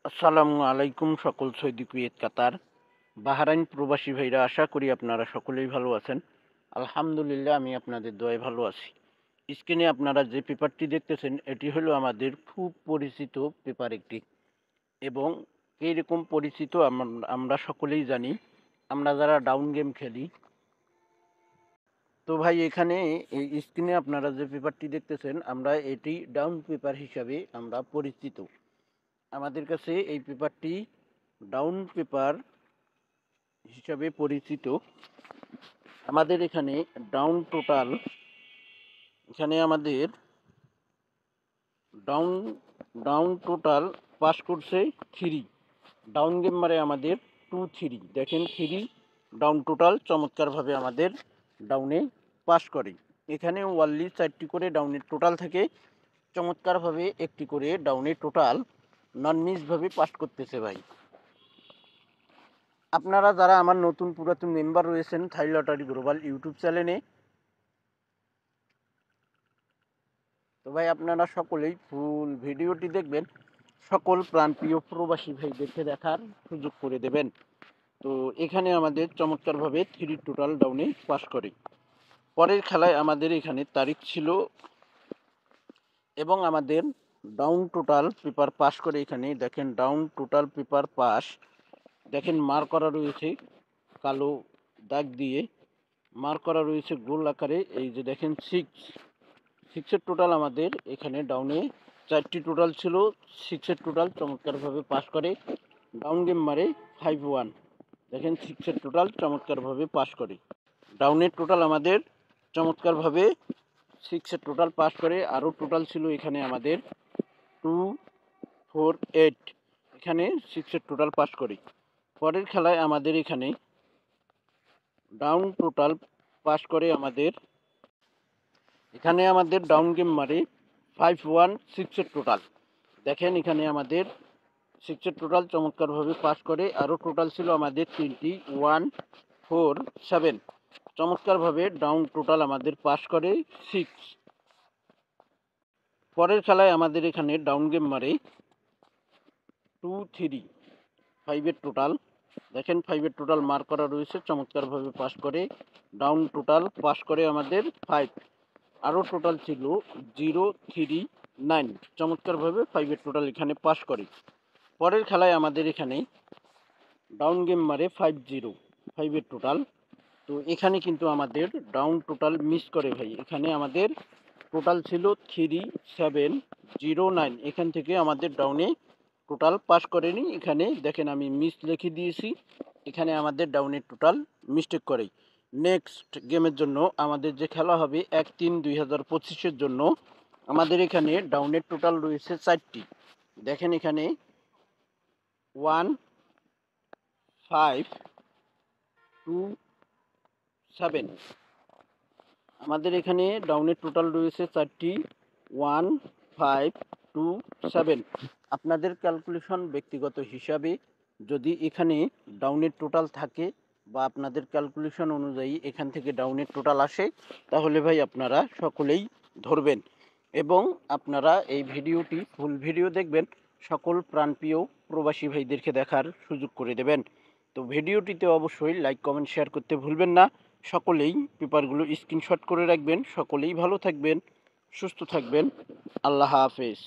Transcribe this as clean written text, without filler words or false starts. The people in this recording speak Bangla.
আসসালামু আলাইকুম সকল সৌদি কুয়েত কাতার বাহরাইন প্রবাসী ভাইরা, আশা করি আপনারা সকলেই ভালো আছেন। আলহামদুলিল্লাহ, আমি আপনাদের দোয়ায় ভালো আছি। স্ক্রিনে আপনারা যে পেপারটি দেখতেছেন, এটি হলো আমাদের খুব পরিচিত পেপার একটি, এবং এইরকম পরিচিত আমরা সকলেই জানি, আমরা যারা ডাউন গেম খেলি। তো ভাই, এখানে এই স্ক্রিনে আপনারা যে পেপারটি দেখতেছেন, আমরা এটি ডাউন পেপার হিসাবে আমরা পরিচিত। আমাদের কাছে এই পেপারটি ডাউন পেপার হিসাবে পরিচিত। আমাদের এখানে ডাউন টোটাল, আমাদের ডাউন ডাউন টোটাল পাস করছে 3। ডাউন গেম মারে আমাদের 2-3, দেখেন 3 ডাউন টোটাল চমৎকারভাবে আমাদের ডাউনে পাস করে। এখানে ওয়ানলি 4টি করে ডাউনের টোটাল থাকে, চমৎকারভাবে একটি করে ডাউনের টোটাল নন মিসভাবে পাস করতেছে ভাই। আপনারা যারা আমার নতুন পুরাতন মেম্বার রয়েছেন থাই লটারি গ্লোবাল ইউটিউব চ্যানেলে, তো ভাই আপনারা সকলেই ফুল ভিডিওটি দেখবেন, সকল প্রাণপ্রিয় প্রবাসী ভাইদেরকে দেখার সুযোগ করে দেবেন। তো এখানে আমাদের চমৎকারভাবে 3 টোটাল ডাউনে পাস করে। পরের খেলায় আমাদের এখানে তারিখ ছিল, এবং আমাদের ডাউন টোটাল পেপার পাস করে। এখানে দেখেন ডাউন টোটাল পেপার পাস, দেখেন মার করা রয়েছে কালো দাগ দিয়ে, মার করা রয়েছে গোল আকারে। এই যে দেখেন 6-6-এর টোটাল আমাদের এখানে ডাউনে 4টি টোটাল ছিল। 6-এর টোটাল চমৎকারভাবে পাস করে, ডাউন গেম মারে 5-1। দেখেন 6-এর টোটাল চমৎকারভাবে পাস করে, ডাউনের টোটাল আমাদের চমৎকারভাবে 6-এর টোটাল পাস করে। আরও টোটাল ছিল এখানে আমাদের 2-4-8, এখানে 6-এর টোটাল পাস করে। পরের খেলায় আমাদের এখানে ডাউন টোটাল পাস করে আমাদের, এখানে আমাদের ডাউন গেম মারে 5-1 6-এর টোটাল। দেখেন এখানে আমাদের 6-এর টোটাল চমৎকারভাবে পাস করে। আরও টোটাল ছিল আমাদের 3টি 1-4-7, চমৎকারভাবে ডাউন টোটাল আমাদের পাস করে 6। পরের খেলায় আমাদের এখানে ডাউন গেম মারে 2-3-5-এর টোটাল। দেখেন 5-এর টোটাল মার্ক করা রয়েছে, চমৎকারভাবে পাস করে, ডাউন টোটাল পাস করে আমাদের 5। আরও টোটাল ছিল 0-3-9, চমৎকারভাবে 5-এর টোটাল এখানে পাস করে। পরের খেলায় আমাদের এখানে ডাউন গেম মারে 5-0-5-এর টোটাল। তো এখানে কিন্তু আমাদের ডাউন টোটাল মিস করে ভাই। এখানে আমাদের টোটাল ছিল 3-7-0-9, এখান থেকে আমাদের ডাউনে টোটাল পাস করেনি। এখানে দেখেন আমি মিস লিখে দিয়েছি, এখানে আমাদের ডাউনের টোটাল মিস্টেক করে। নেক্সট গেমের জন্য আমাদের যে খেলা হবে 1-3-2025-এর জন্য, আমাদের এখানে ডাউনের টোটাল রয়েছে 4টি। দেখেন এখানে 1-5-2-7, আমাদের এখানে ডাউনের টোটাল রয়েছে 4টি 1-5-2-7। আপনাদের ক্যালকুলেশন ব্যক্তিগত হিসাবে যদি এখানে ডাউনের টোটাল থাকে, বা আপনাদের ক্যালকুলেশন অনুযায়ী এখান থেকে ডাউনের টোটাল আসে, তাহলে ভাই আপনারা সকলেই ধরবেন, এবং আপনারা এই ভিডিওটি ফুল ভিডিও দেখবেন, সকল প্রাণপ্রিয় প্রবাসী ভাইদেরকে দেখার সুযোগ করে দেবেন। তো ভিডিওটিতে অবশ্যই লাইক কমেন্ট শেয়ার করতে ভুলবেন না। সকলেই পেপারগুলো স্ক্রিনশট করে রাখবেন। সকলেই ভালো থাকবেন, সুস্থ থাকবেন। আল্লাহ হাফেজ।